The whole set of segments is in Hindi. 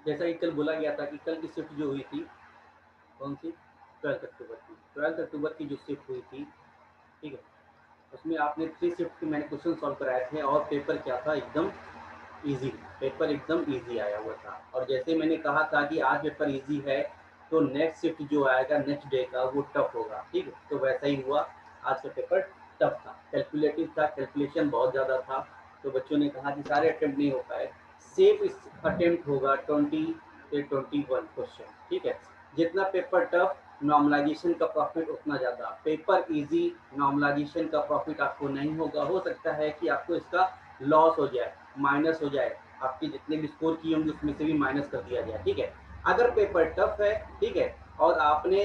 जैसा कि कल बोला गया था कि कल की शिफ्ट जो हुई थी, कौन सी, 12 अक्टूबर की जो शिफ्ट हुई थी, ठीक है, उसमें आपने 3 शिफ्ट के मैंने क्वेश्चन सॉल्व कराए थे और पेपर क्या था, एकदम ईजी, पेपर एकदम ईजी आया हुआ था। और जैसे मैंने कहा था कि आज पेपर ईजी है तो नेक्स्ट शिफ्ट जो आएगा नेक्स्ट डे का वो टफ होगा, ठीक है, तो वैसा ही हुआ। आज का पेपर टफ था, कैलकुलेटिव था, कैलकुलेशन बहुत ज़्यादा था। तो बच्चों ने कहा कि सारे अटेम्प्ट नहीं हो पाए, सेफ अटेम्प्ट होगा 20 से 21 क्वेश्चन, ठीक है। जितना पेपर टफ, नॉर्मलाइजेशन का प्रॉफिट उतना ज़्यादा। पेपर इजी, नॉर्मलाइजेशन का प्रॉफिट आपको नहीं होगा। हो सकता है कि आपको इसका लॉस हो जाए, माइनस हो जाए, आपके जितने भी स्कोर किए होंगे उसमें से भी माइनस कर दिया जाए, ठीक है। अगर पेपर टफ है, ठीक है, और आपने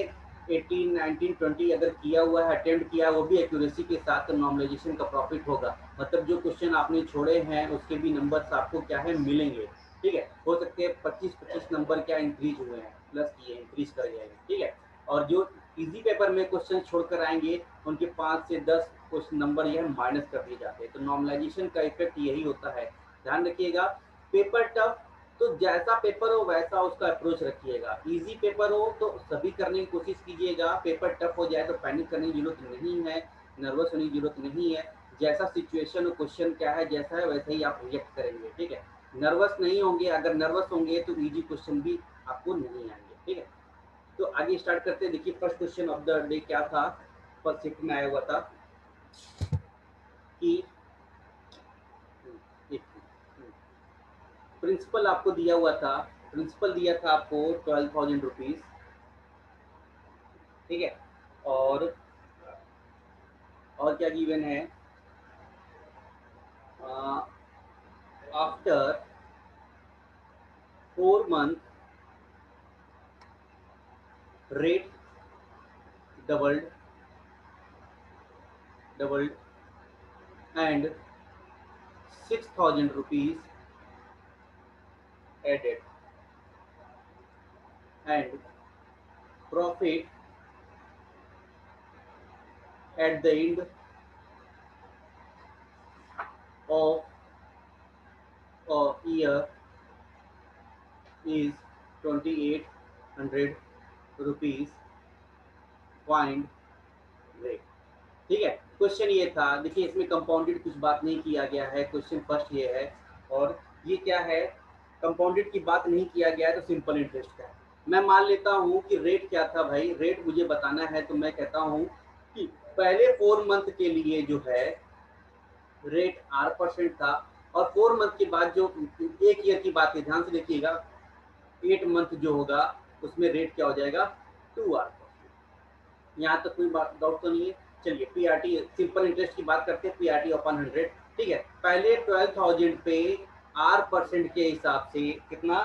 18, 19, 20 अगर किया हुआ है, अटेम्प्ट किया, वो भी एक्यूरेसी के साथ, तो नॉर्मलाइजेशन का प्रॉफिट होगा। मतलब जो क्वेश्चन आपने छोड़े हैं उसके भी नंबर्स आपको क्या है, मिलेंगे, ठीक है। हो सकते हैं 25-25 नंबर क्या इंक्रीज हुए हैं, प्लस किए, इंक्रीज कर जाएंगे, ठीक है। और जो इजी पेपर में क्वेश्चन छोड़कर आएंगे उनके 5 से 10 क्वेश्चन नंबर यह माइनस कर दिए जाते हैं। तो नॉर्मलाइजेशन का इफेक्ट यही होता है, ध्यान रखिएगा। पेपर टफ तो जैसा पेपर हो वैसा उसका अप्रोच रखिएगा। इजी पेपर हो तो सभी करने की कोशिश कीजिएगा, पेपर टफ हो जाए तो पैनिक करने की जरूरत नहीं है, नर्वस होने की जरूरत नहीं है। जैसा सिचुएशन और क्वेश्चन क्या है, जैसा है वैसा ही आप रिएक्ट करेंगे, ठीक है। नर्वस नहीं होंगे, अगर नर्वस होंगे तो इजी क्वेश्चन भी आपको नहीं आएंगे, ठीक है। तो आगे स्टार्ट करते हैं। देखिए first question of the day क्या था, फर्स्ट शिफ्ट में आया हुआ था कि प्रिंसिपल आपको दिया हुआ था, प्रिंसिपल दिया था आपको 12,000 रुपीज, ठीक है। और क्या गिवन है, after 4 month rate doubled doubled and 6,000 rupees added and profit at the end of a year is 2,800 rupees, find rate, ठीक है। क्वेश्चन ये था, देखिए इसमें कंपाउंडेड कुछ बात नहीं किया गया है, क्वेश्चन फर्स्ट ये है। और ये क्या है, कंपाउंडेड की बात नहीं किया गया है तो सिंपल इंटरेस्ट का है। मैं मान लेता हूँ कि रेट क्या था भाई, रेट मुझे बताना है तो मैं कहता हूँ कि पहले 4 मंथ के लिए जो है रेट 8% था, और 4 मंथ के बाद जो एक ईयर की बात है, ध्यान से देखिएगा, 8 मंथ जो होगा उसमें रेट क्या हो जाएगा, 2R%। यहाँ तक कोई बात डाउट तो नहीं है। चलिए पीआरटी सिंपल इंटरेस्ट की बात करते हैं, पीआरटी अपन 100, ठीक है। पहले 12,000 पे R% के हिसाब से कितना,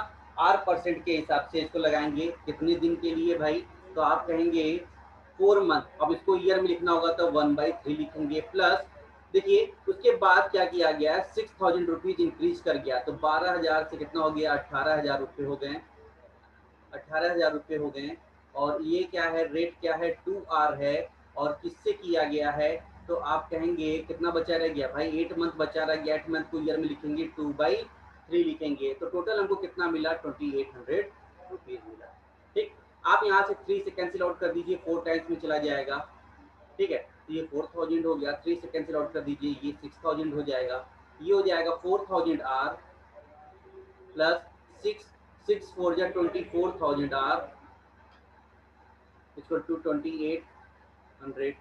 R% के हिसाब से इसको लगाएंगे कितने दिन के लिए भाई, तो आप कहेंगे 4 मंथ। अब इसको ईयर में लिखना होगा तो 1/3 लिखेंगे, प्लस देखिए उसके बाद क्या किया गया, 6,000 रुपीज इंक्रीज कर गया, तो 12,000 से कितना हो गया, 18,000 रुपये हो गए, 18,000 रुपये हो गए। और ये क्या है, रेट क्या है, 2R है, और किससे किया गया है, तो आप कहेंगे कितना बचा रह गया भाई, 8 मंथ बचा रह गया, 8 मंथ को ईयर में लिखेंगे, 2/3 लिखेंगे, तो टोटल हमको कितना मिला, 2,800 रुपीज मिला, ठीक। आप यहाँ से 3 से कैंसिल आउट कर दीजिए, 4 टाइम्स में चला जाएगा, ठीक है। तो ये 4,000 हो गया, 3 से कैंसिल आउट कर दीजिए, ये 6,000 हो जाएगा, ये हो जाएगा 4,000R प्लस 6 4 जा 24,000R इक्वल टू 2,800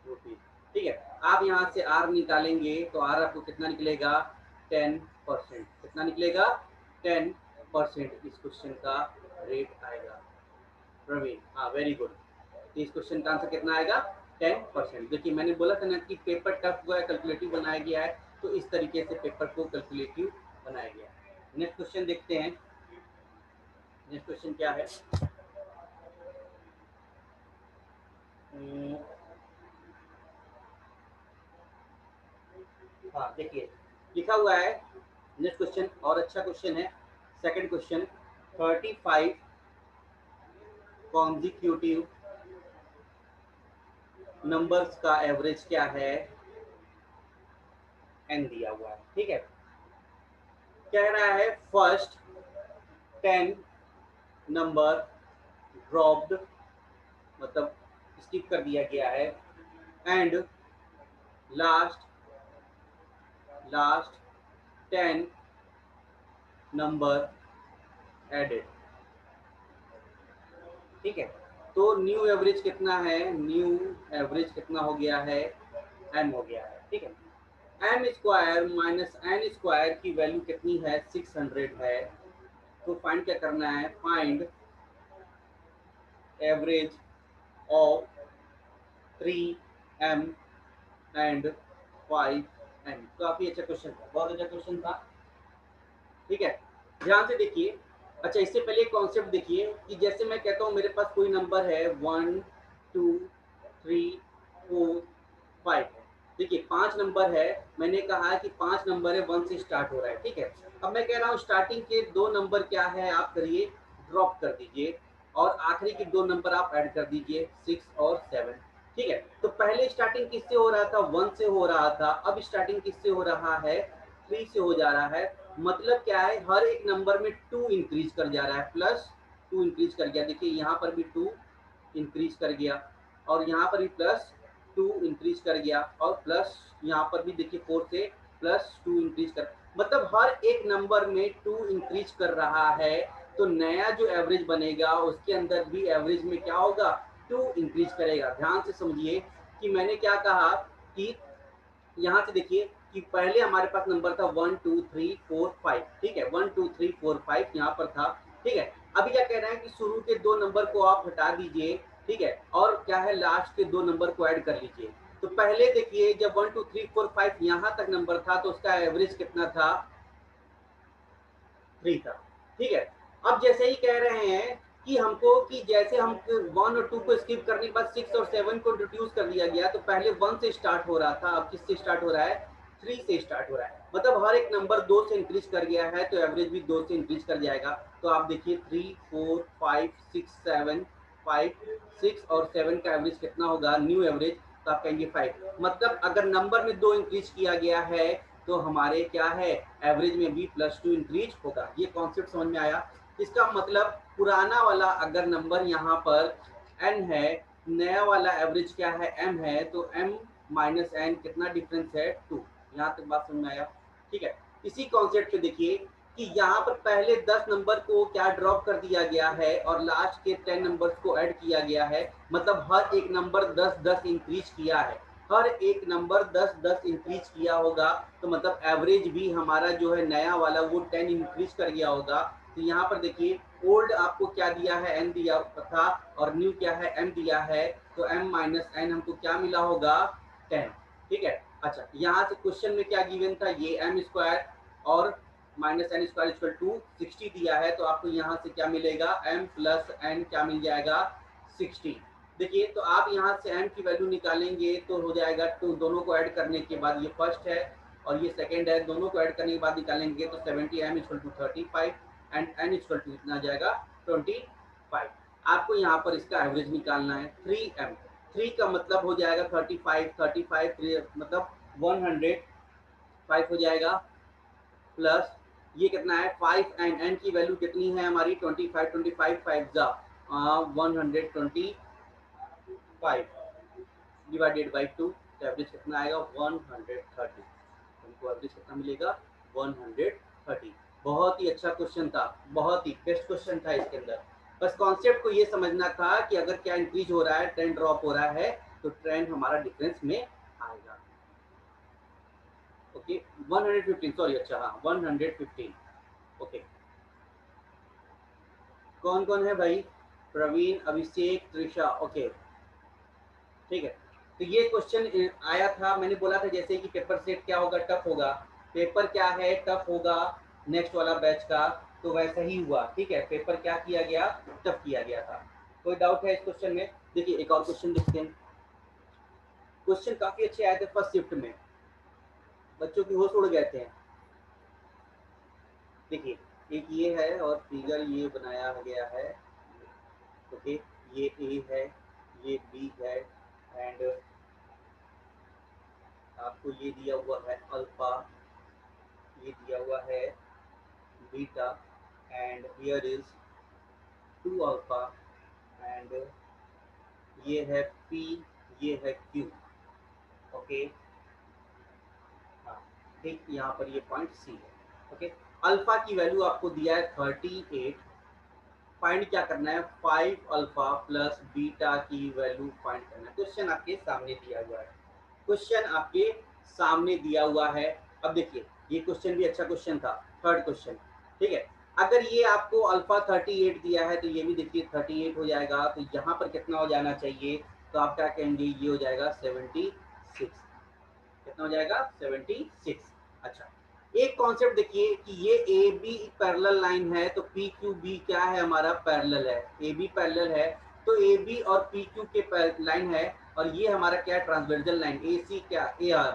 रुपीज, ठीक है। आप यहाँ से आर निकालेंगे तो आर आपको कितना निकलेगा, 10%, कितना निकलेगा, 10% इस क्वेश्चन का रेट आएगा। प्रवीण, हाँ वेरी गुड। इस क्वेश्चन का आंसर कितना आएगा, 10%। देखिए मैंने बोला था ना कि पेपर टफ हुआ है, कैलकुलेटिव बनाया गया है, तो इस तरीके से पेपर को कैलकुलेटिव बनाया गया है। नेक्स्ट क्वेश्चन देखते हैं, नेक्स्ट क्वेश्चन क्या है। हाँ देखिए लिखा हुआ है, नेक्स्ट क्वेश्चन और अच्छा क्वेश्चन है। सेकंड क्वेश्चन, 35 कॉन्जिक्यूटिव नंबर्स का एवरेज क्या है, एन दिया हुआ है, ठीक है। कह रहा है फर्स्ट 10 नंबर ड्रॉप्ड, मतलब स्किप कर दिया गया है, and last last 10 number added. ठीक है, तो न्यू एवरेज कितना है, न्यू एवरेज कितना हो गया है, एम हो गया है। ठीक है, M square minus N square की वैल्यू कितनी है, 600 है। तो फाइंड क्या करना है, find average of 3m and 5n। काफी अच्छा क्वेश्चन था, बहुत अच्छा क्वेश्चन था। ठीक है, ध्यान से देखिए। अच्छा, इससे पहले एक कॉन्सेप्ट देखिए कि जैसे मैं कहता हूँ मेरे पास कोई नंबर है 1 2 3 4 5 है। देखिए 5 नंबर है, मैंने कहा है कि 5 नंबर है, 1 से स्टार्ट हो रहा है। ठीक है, अब मैं कह रहा हूँ स्टार्टिंग के 2 नंबर क्या है, आप करिए ड्रॉप कर दीजिए, और आखिरी के 2 नंबर आप ऐड कर दीजिए, 6 और 7। ठीक है, तो पहले स्टार्टिंग किससे हो रहा था, 1 से हो रहा था, अब स्टार्टिंग किससे हो रहा है, 3 से हो जा रहा है। मतलब क्या है, हर एक नंबर में 2 इंक्रीज कर जा रहा है, प्लस 2 इंक्रीज कर गया। देखिए यहाँ पर भी 2 इंक्रीज कर गया, और यहाँ पर भी प्लस 2 इंक्रीज कर गया, और प्लस यहाँ पर भी देखिए 4 से प्लस 2 इंक्रीज कर, मतलब हर एक नंबर में 2 इंक्रीज कर रहा है। तो नया जो एवरेज बनेगा उसके अंदर भी एवरेज में क्या होगा, 2 इंक्रीज करेगा। ध्यान से समझिए कि मैंने क्या कहा कि यहाँ से देखिए कि पहले हमारे पास नंबर था 1 2 3 4 5। ठीक है, 1 2 3 4 5 यहाँ पर था। ठीक है, अभी क्या कह रहे हैं कि शुरू के 2 नंबर को आप हटा दीजिए। ठीक है, और क्या है, लास्ट के 2 नंबर को ऐड कर लीजिए। तो पहले देखिए जब 1 2 3 4 5 यहाँ तक नंबर था तो उसका एवरेज कितना था, 3 था। ठीक है, अब जैसे ही कह रहे हैं कि हमको कि जैसे हम 1 और 2 को स्किप करने के बाद 6 और 7 को इंट्रोड्यूस कर दिया गया, तो पहले 1 से स्टार्ट हो रहा था, अब किससे स्टार्ट हो रहा है, 3 से स्टार्ट हो रहा है। मतलब हर एक नंबर 2 से इंक्रीज कर गया है, तो एवरेज भी 2 से इंक्रीज कर जाएगा। तो आप देखिए 3 4 5 6 7, 5 6 और 7 का एवरेज कितना होगा, न्यू एवरेज, तो आप कहेंगे 5। मतलब अगर नंबर में 2 इंक्रीज किया गया है तो हमारे क्या है, एवरेज में भी +2 इंक्रीज होगा। ये कॉन्सेप्ट समझ में आया। इसका मतलब पुराना वाला अगर नंबर यहाँ पर n है, नया वाला एवरेज क्या है, m है, तो m माइनस n कितना डिफरेंस है, 2। यहाँ तक बात समझ में आया। ठीक है, इसी कॉन्सेप्ट पे देखिए कि यहाँ पर पहले 10 नंबर को क्या ड्रॉप कर दिया गया है और लास्ट के 10 नंबर्स को ऐड किया गया है। मतलब हर एक नंबर 10-10 इंक्रीज किया है, हर एक नंबर 10-10 इंक्रीज किया होगा। तो मतलब एवरेज भी हमारा जो है नया वाला वो 10 इंक्रीज कर गया होगा। तो यहाँ पर देखिए ओल्ड आपको क्या दिया है, n दिया था, और न्यू क्या है, m दिया है। तो m माइनस n हमको क्या मिला होगा, 10। ठीक है, अच्छा यहाँ से क्वेश्चन में क्या गिवन था, ये m स्क्वायर और minus N square equal to 60 दिया है। तो आपको यहाँ से क्या मिलेगा, m प्लस n क्या मिल जाएगा, 60। देखिए तो आप यहाँ से m की वैल्यू निकालेंगे तो हो जाएगा, तो दोनों को ऐड करने के बाद ये फर्स्ट है और ये सेकंड है, दोनों को ऐड करने के बाद निकालेंगे तो 70m equal to 35 and n equal to कितना आ जाएगा, 25। आपको यहाँ पर इसका एवरेज निकालना है, 3m। 3 का मतलब हो जाएगा 35, 35 3 मतलब 105 हो जाएगा, प्लस ये कितना है 5 एंड n की वैल्यू कितनी है हमारी 25, 25 5 जा 125 डिवाइडेड बाई 2, तो एवरेज कितना आएगा 130। हमको एवरेज कितना मिलेगा, 130। बहुत ही अच्छा क्वेश्चन था, बहुत ही बेस्ट क्वेश्चन था इसके अंदर। बस कॉन्सेप्ट को ये समझना था कि अगर क्या इंक्रीज हो रहा है, ट्रेंड ड्रॉप हो रहा है, तो ट्रेंड हमारा डिफरेंस में आएगा। ओके 115, सॉरी, अच्छा हाँ 115। ओके, कौन कौन है भाई, प्रवीण, अभिषेक, त्रिषा। ओके ठीक है, तो ये क्वेश्चन आया था, मैंने बोला था जैसे कि पेपर सेट क्या होगा, टफ होगा। पेपर क्या है, टफ होगा नेक्स्ट वाला बैच का, तो वैसा ही हुआ। ठीक है, पेपर क्या किया गया, टफ किया गया था। कोई डाउट है इस क्वेश्चन में? देखिए एक और क्वेश्चन देखते हैं। क्वेश्चन काफी अच्छे आए थे फर्स्ट शिफ्ट में, बच्चों की होश उड़ गए थे। देखिए एक ये है और फिगर ये बनाया गया है। ओके, ये ए है, ये बी है, एंड आपको ये दिया हुआ है अल्फा, ये दिया हुआ है beta, and here is 2 alpha and ये है P, ये है Q। ओके, हाँ ठीक, यहाँ पर ये पॉइंट C है। ओके, अल्फा की वैल्यू आपको दिया है 38। फाइंड क्या करना है, 5 अल्फा प्लस बीटा की वैल्यू फाइंड करना है। क्वेश्चन आपके सामने दिया हुआ है, क्वेश्चन आपके सामने दिया हुआ है। अब देखिए, ये क्वेश्चन भी अच्छा क्वेश्चन था, थर्ड क्वेश्चन, ठीक है। अगर ये आपको अल्फा 38 दिया है तो ये भी देखिए 38 हो जाएगा, तो यहाँ पर कितना हो जाना चाहिए, तो आप क्या कहेंगे, ये हो जाएगा 76। कितना हो जाएगा, 76। अच्छा, एक कॉन्सेप्ट देखिए कि ये ए बी पैरेलल लाइन है, तो पी क्यू बी क्या है, हमारा पैरेलल है। ए बी पैरेलल है तो ए बी और पी क्यू के लाइन है, और ये हमारा क्या है, ट्रांसवर्जल लाइन। ए सी क्या,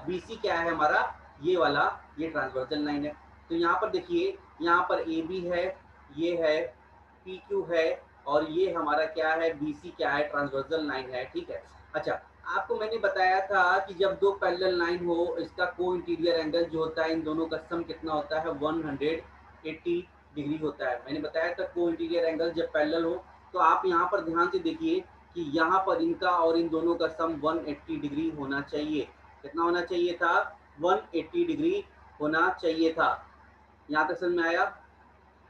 बी सी क्या है हमारा, ये वाला, ये ट्रांसवर्जल लाइन है। तो यहाँ पर देखिए, यहाँ पर ए बी है, ये है पी क्यू है, और ये हमारा क्या है, बी सी क्या है, ट्रांसवर्जल लाइन है, ठीक है। अच्छा, आपको मैंने बताया था कि जब दो पैरेलल लाइन हो, इसका को इंटीरियर एंगल जो होता है, इन दोनों का सम कितना होता है, 180 डिग्री होता है। मैंने बताया था को इंटीरियर एंगल जब पैरेलल हो, तो आप यहाँ पर ध्यान से देखिए कि यहाँ पर इनका और इन दोनों का सम 180 डिग्री होना चाहिए। कितना होना चाहिए था, 180 डिग्री होना चाहिए था। यहाँ तक समझ में आया।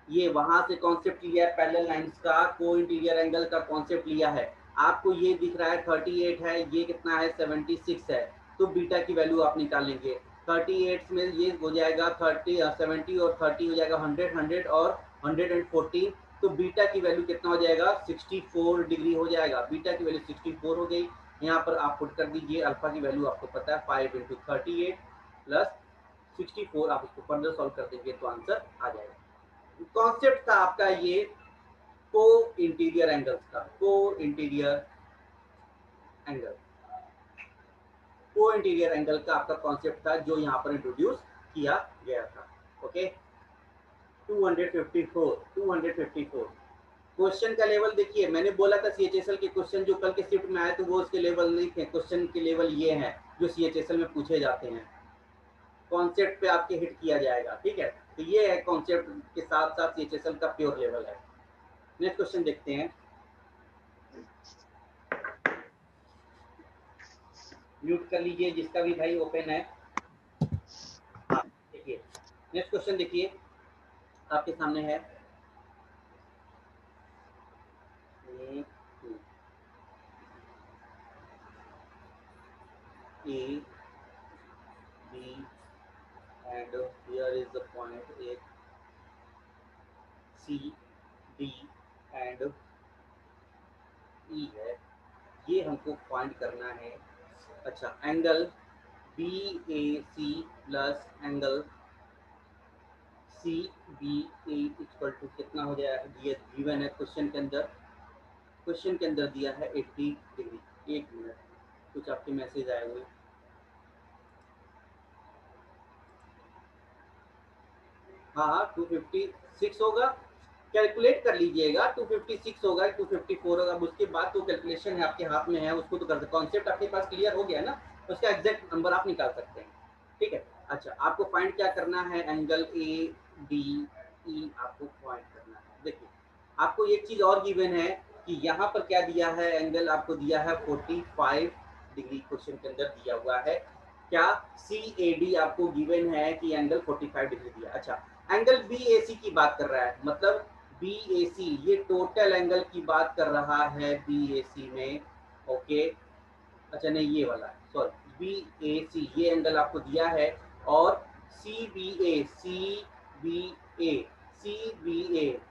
ये वहां से कॉन्सेप्ट लिया है, पैरेलल लाइंस का को इंटीरियर एंगल का कॉन्सेप्ट लिया है। आपको ये दिख रहा है 38 है, ये कितना है, 76 है, तो बीटा की वैल्यू आप निकालेंगे। 38 में ये हो जाएगा 30, 70 और 30 हो जाएगा 100, 100 और 140, तो बीटा की वैल्यू कितना हो जाएगा, 64 डिग्री हो जाएगा। बीटा की वैल्यू 64 हो गई। यहाँ पर आप पुट कर दीजिए, अल्फा की वैल्यू आपको पता है 5 × 38 प्लस 64, आप इसको फर्दर सॉल्व कर देंगे तो आंसर आ जाएगा। कॉन्सेप्ट था आपका ये को इंटीरियर एंगल्स का, को इंटीरियर एंगल, को इंटीरियर एंगल का आपका कॉन्सेप्ट था, जो यहाँ पर इंट्रोड्यूस किया गया था। ओके, 254 क्वेश्चन का लेवल देखिए, मैंने बोला था CHSL के क्वेश्चन जो कल के शिफ्ट में आए तो वो उसके लेवल नहीं थे। क्वेश्चन के लेवल ये हैं जो CHSL में पूछे जाते हैं, कॉन्सेप्ट पे आपके हिट किया जाएगा, ठीक है। तो ये है कॉन्सेप्ट के साथ साथ CHSL का प्योर लेवल है। नेक्स्ट क्वेश्चन देखते हैं, म्यूट कर लीजिए जिसका भी भाई ओपन है। हाँ देखिए, नेक्स्ट क्वेश्चन देखिए आपके सामने है, A B and here is the point A C D and E है, ये हमको फाइंड करना है। अच्छा, angle B A C plus angle C B A equal to कितना हो जाएगा, ये गिवन है क्वेश्चन के अंदर। क्वेश्चन के अंदर दिया है 80 डिग्री। एक मिनट, कुछ आपके मैसेज आए हुए। हाँ 256 होगा, कैलकुलेट कर लीजिएगा। 256 होगा, 254 होगा, उसके बाद तो कैलकुलेशन है आपके हाथ में है, उसको तो कर सकते। कॉन्सेप्ट आपके पास क्लियर हो गया ना, तो उसका एग्जैक्ट नंबर आप निकाल सकते हैं, ठीक है। अच्छा, आपको फाइंड क्या करना है, एंगल ए डी ई आपको फाइंड करना है। देखिए, आपको एक चीज और गिवन है कि यहाँ पर क्या दिया है, एंगल आपको दिया है 45 डिग्री, क्वेश्चन के अंदर दिया हुआ है क्या, सी ए डी आपको गिवन है कि एंगल 45 डिग्री दिया। अच्छा, एंगल बी ए सी की बात कर रहा है, मतलब बी ए सी, ये टोटल एंगल की बात कर रहा है बी ए सी में। ओके, अच्छा नहीं ये वाला, सॉरी, बी ए सी ये एंगल आपको दिया है, और सी B A, C B A, C B A,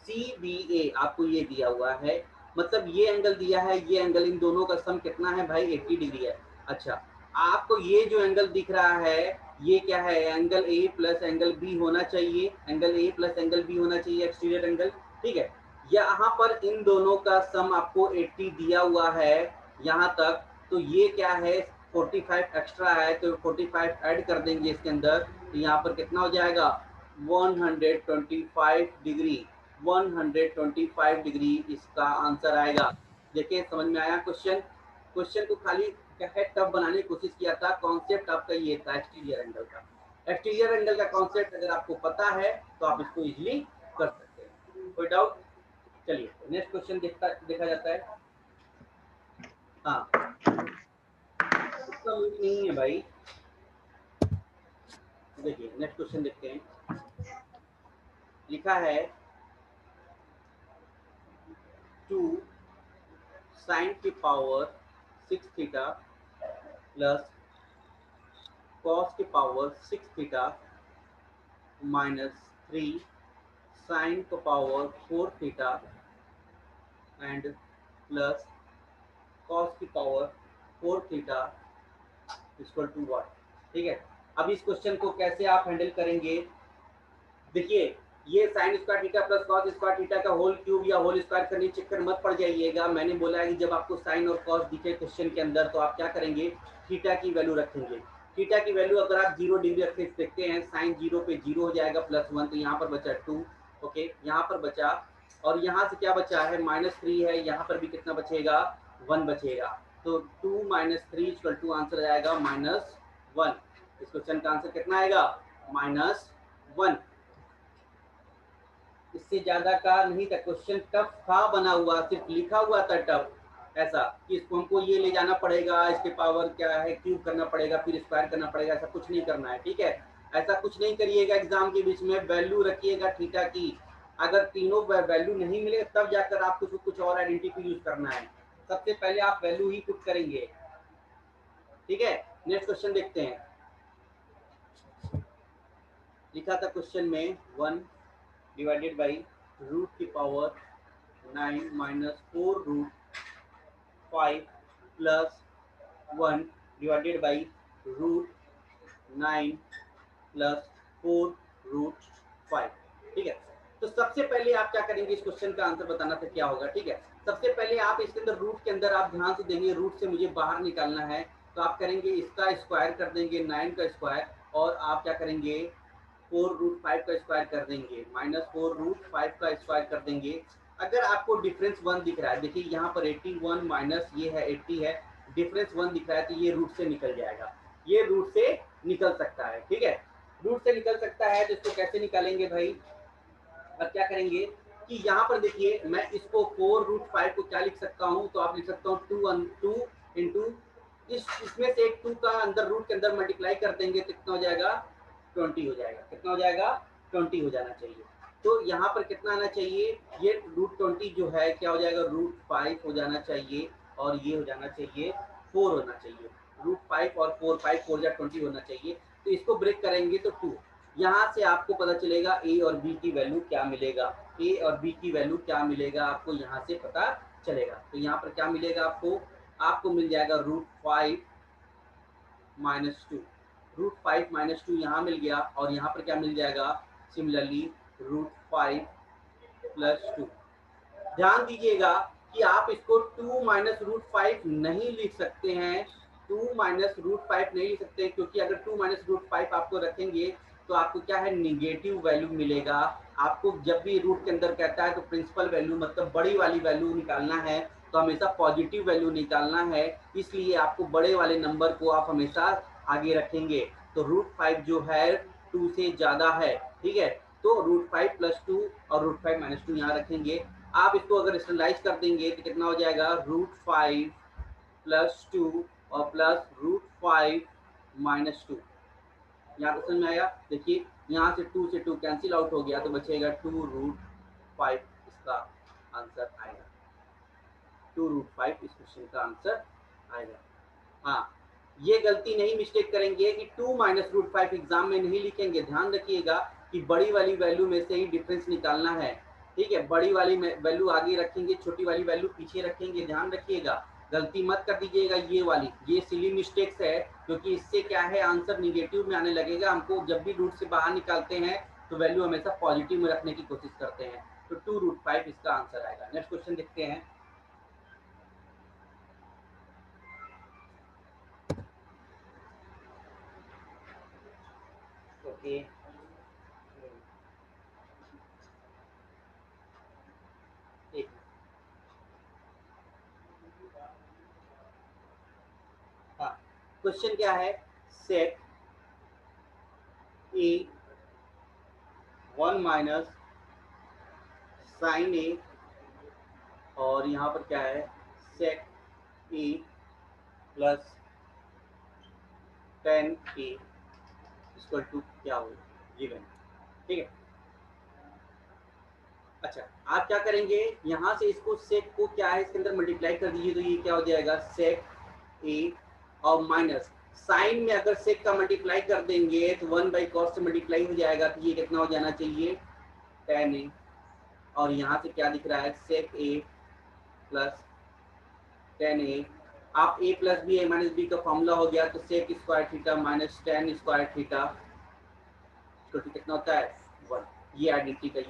C B ए आपको ये दिया हुआ है, मतलब ये एंगल दिया है, ये एंगल, इन दोनों का सम कितना है भाई, 80 डिग्री है। अच्छा, आपको ये जो एंगल दिख रहा है ये क्या है, angle A plus angle B होना चाहिए, angle A plus angle B होना चाहिए, एक्सटीरियर एंगल, ठीक है। यहाँ पर इन दोनों का सम आपको 80 दिया हुआ है यहाँ तक, तो ये क्या है, 45 एक्स्ट्रा है, तो 45 ऐड कर देंगे इसके अंदर, तो यहाँ पर कितना हो जाएगा, 125 डिग्री, 125 डिग्री इसका आंसर आएगा। देखिए समझ में आया क्वेश्चन, क्वेश्चन को खाली क्या है टफ बनाने की कोशिश किया था, कॉन्सेप्ट आपका ये था एक्सटीरियर एंगल का। एक्सटीरियर एंगल का कॉन्सेप्ट अगर आपको पता है तो आप इसको इजीली कर सकते हैं। कोई डाउट? चलिए नेक्स्ट क्वेश्चन देखा जाता है। हाँ इसका नहीं है भाई, देखिए नेक्स्ट क्वेश्चन देखते हैं। लिखा है 2 साइन की पावर 6 थीटा प्लस कॉस की पावर 6 थीटा माइनस 3 साइन की power 4 theta and plus cos की power 4 theta equal to what. ठीक है, अब इस क्वेश्चन को कैसे आप हैंडल करेंगे? देखिए ये sine square theta plus cos square theta का होल क्यूब या होल स्क्वायर करने के चक्कर मत पड़ जाइएगा। मैंने बोला है कि जब आपको साइन और कॉस दिखे क्वेश्चन के अंदर तो आप क्या करेंगे, थीटा की वैल्यू रखेंगे। थीटा की वैल्यू अगर आप 0 डिग्री रख देखते हैं, साइन 0 पे 0 हो जाएगा प्लस 1, तो यहाँ पर बचा 2। ओके यहाँ पर बचा, और यहाँ से क्या बचा है -3 है, यहाँ पर भी कितना बचेगा 1 बचेगा। तो 2 माइनस 3 इक्वल टू आंसर आएगा -1। इस क्वेश्चन का आंसर कितना आएगा -1। इससे ज्यादा का नहीं था, क्वेश्चन टफ था बना हुआ, सिर्फ लिखा हुआ था टफ ऐसा कि इसको हमको ये ले जाना पड़ेगा, इसके पावर क्या है क्यूब करना पड़ेगा फिर स्क्वायर करना पड़ेगा, ऐसा कुछ नहीं करना है। ठीक है, ऐसा कुछ नहीं करिएगा एग्जाम के बीच में, वैल्यू रखिएगा थीटा की। अगर तीनों वैल्यू नहीं मिले तब जाकर आपको कुछ और आइडेंटिटी यूज करना है, सबसे पहले आप वैल्यू ही पुट करेंगे। ठीक है, नेक्स्ट क्वेश्चन देखते हैं। लिखा था क्वेश्चन में 1 डिवाइडेड बाई रूट की power 9 minus 4 root 5 plus 1 divided by root 9 plus 4 root 5। ठीक है, तो सबसे पहले आप क्या करेंगे, इस क्वेश्चन का आंसर बताना था क्या होगा। ठीक है, सबसे पहले आप इसके अंदर रूट के अंदर आप ध्यान से देंगे, रूट से मुझे बाहर निकालना है, तो आप करेंगे इसका स्क्वायर कर देंगे 9 का स्क्वायर, और आप क्या करेंगे 4 रूट 5 का स्क्वायर कर देंगे, -4 रूट 5 का स्क्वायर कर देंगे। अगर आपको डिफरेंस 1 दिख रहा है, देखिए यहाँ पर 81 माइनस ये है 80 है, डिफरेंस 1 दिख रहा है, तो ये रूट से निकल जाएगा, ये रूट से निकल सकता है। ठीक है, रूट से निकल सकता है, तो इसको कैसे निकालेंगे भाई? अब क्या करेंगे कि यहाँ पर देखिए मैं इसको 4 रूट 5 को क्या लिख सकता हूँ, तो आप लिख सकता हूँ 2 इंटू इसमें से एक 2 का अंदर रूट के अंदर मल्टीप्लाई कर देंगे तो कितना हो जाएगा 20 हो जाएगा। कितना हो जाएगा 20 हो जाना चाहिए। तो यहाँ पर कितना आना चाहिए, ये रूट 20 जो है क्या हो जाएगा √5 हो जाना चाहिए, और ये हो जाना चाहिए 4 होना चाहिए। √5 और 4 5 4 या 20 होना चाहिए। तो इसको ब्रेक करेंगे तो 2, यहाँ से आपको पता चलेगा ए और बी की वैल्यू क्या मिलेगा, ए और बी की वैल्यू क्या मिलेगा आपको यहाँ से पता चलेगा। तो यहाँ पर क्या मिलेगा आपको, आपको मिल जाएगा √5 -2, √5 -2 यहाँ मिल गया, और यहाँ पर क्या मिल जाएगा सिमिलरली √5 + 2। ध्यान दीजिएगा कि आप इसको 2 माइनस √5 नहीं लिख सकते हैं, 2 माइनस √5 नहीं लिख सकते, क्योंकि अगर 2 माइनस √5 आपको रखेंगे तो आपको क्या है निगेटिव वैल्यू मिलेगा। आपको जब भी रूट के अंदर कहता है तो प्रिंसिपल वैल्यू मतलब बड़ी वाली वैल्यू निकालना है, तो हमेशा पॉजिटिव वैल्यू निकालना है, इसलिए आपको बड़े वाले नंबर को आप हमेशा आगे रखेंगे। तो √5 जो है 2 से ज़्यादा है। ठीक है, तो √5 + 2 और √5 - 2 यहाँ रखेंगे। आप इसको अगर स्टैंडर्डाइज कर देंगे तो कितना हो जाएगा √5 + 2 और प्लस √5 - 2। यहाँ तो समझ में आया? देखिए यहाँ से 2 से 2 कैंसिल आउट हो गया, तो बचेगा 2√5, इसका आंसर आएगा 2√5 इस क्वेश्चन का आंसर आएगा। हाँ, ये गलती नहीं मिस्टेक करेंगे कि 2 माइनस √5 एग्जाम में नहीं लिखेंगे। ध्यान रखिएगा कि बड़ी वाली वैल्यू में से ही डिफरेंस निकालना है। ठीक है, बड़ी वाली वैल्यू आगे रखेंगे, छोटी वाली वैल्यू पीछे रखेंगे। ध्यान रखिएगा, गलती मत कर दीजिएगा ये वाली, ये सिली मिस्टेक्स है, क्योंकि इससे क्या है आंसर निगेटिव में आने लगेगा। हमको जब भी रूट से बाहर निकालते हैं तो वैल्यू हमेशा पॉजिटिव में रखने की कोशिश करते हैं। तो 2√5 इसका आंसर आएगा। नेक्स्ट क्वेश्चन देखते हैं। ओके, एक हाँ, क्वेश्चन क्या है, set A 1 minus sine A, और यहाँ पर क्या है sec A plus tan A equal to क्या हो गिवन। ठीक है, अच्छा आप क्या करेंगे, यहाँ से इसको सेक को क्या है इसके अंदर मल्टीप्लाई कर दीजिए, तो ये क्या हो जाएगा सेक ए और माइनस साइन में अगर सेक का मल्टीप्लाई कर देंगे तो 1/cos से मल्टीप्लाई हो जाएगा, तो ये कितना हो जाना चाहिए tan ए, और यहाँ से क्या दिख रहा है सेक ए प्लस tan ए। आप a plus B A minus B का फॉर्मूला हो गया, तो sec square theta minus tan square theta कितना होता है 1। ये आइडेंटिटी का यूज